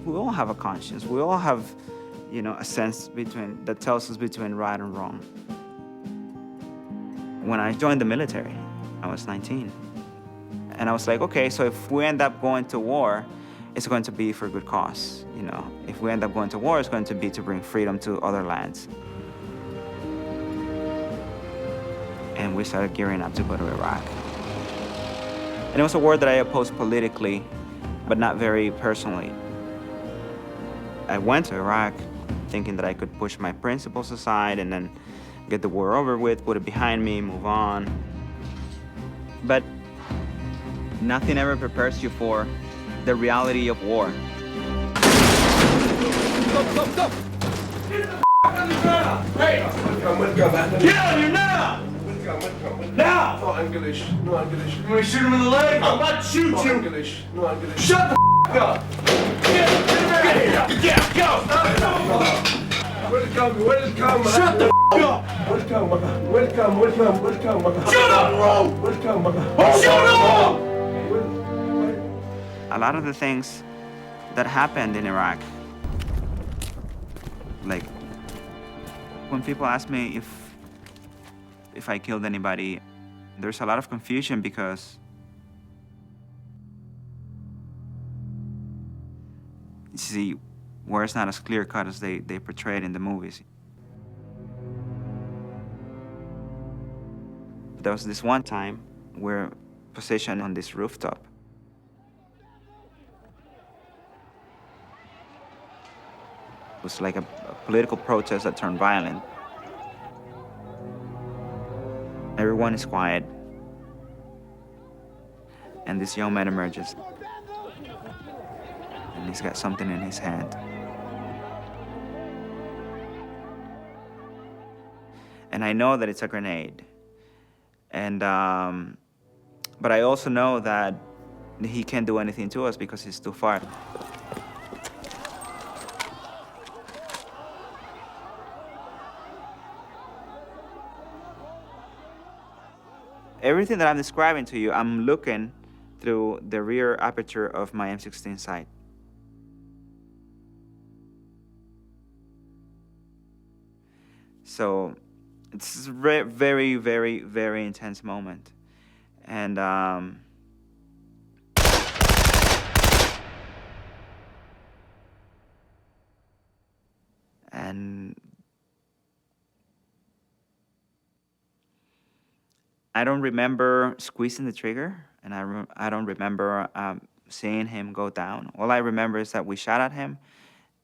we all have a conscience. We all have, a sense that tells us between right and wrong. When I joined the military, I was 19. And I was like, okay, so if we end up going to war, it's going to be for a good cause. If we end up going to war, it's going to be to bring freedom to other lands. And we started gearing up to go to Iraq. And it was a war that I opposed politically, but not very personally. I went to Iraq thinking that I could push my principles aside and then get the war over with, put it behind me, move on. But nothing ever prepares you for the reality of war. Go! Get the on the ground! Hey! Welcome. Get on your now! Welcome. Now! No English. You want me to shoot him in the leg? I'm about to shoot you! No English. Shut the up! Get here! Get go! Welcome. Shut the up! Welcome. Shut up, bro! Welcome. Shut up! A lot of the things that happened in Iraq, like when people ask me if I killed anybody, there's a lot of confusion because you see, war is not as clear-cut as they portray it in the movies. There was this one time we're positioned on this rooftop. It was like a political protest that turned violent. Everyone is quiet. And this young man emerges. And he's got something in his hand. And I know that it's a grenade. And, but I also know that he can't do anything to us because he's too far. Everything that I'm describing to you, I'm looking through the rear aperture of my M16 sight. So it's a very, very, very intense moment. And I don't remember squeezing the trigger, and I don't remember seeing him go down. All I remember is that we shot at him,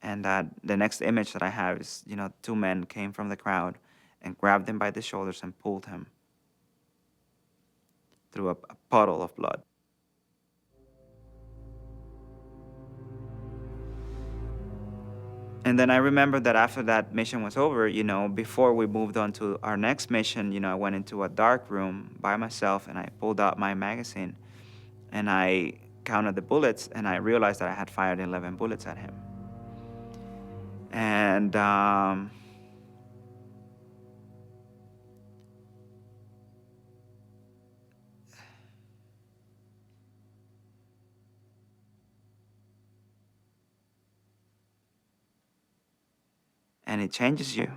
and that the next image that I have is, two men came from the crowd and grabbed him by the shoulders and pulled him through a puddle of blood. And then I remember that after that mission was over, before we moved on to our next mission, I went into a dark room by myself and I pulled out my magazine and I counted the bullets and I realized that I had fired 11 bullets at him. And it changes you.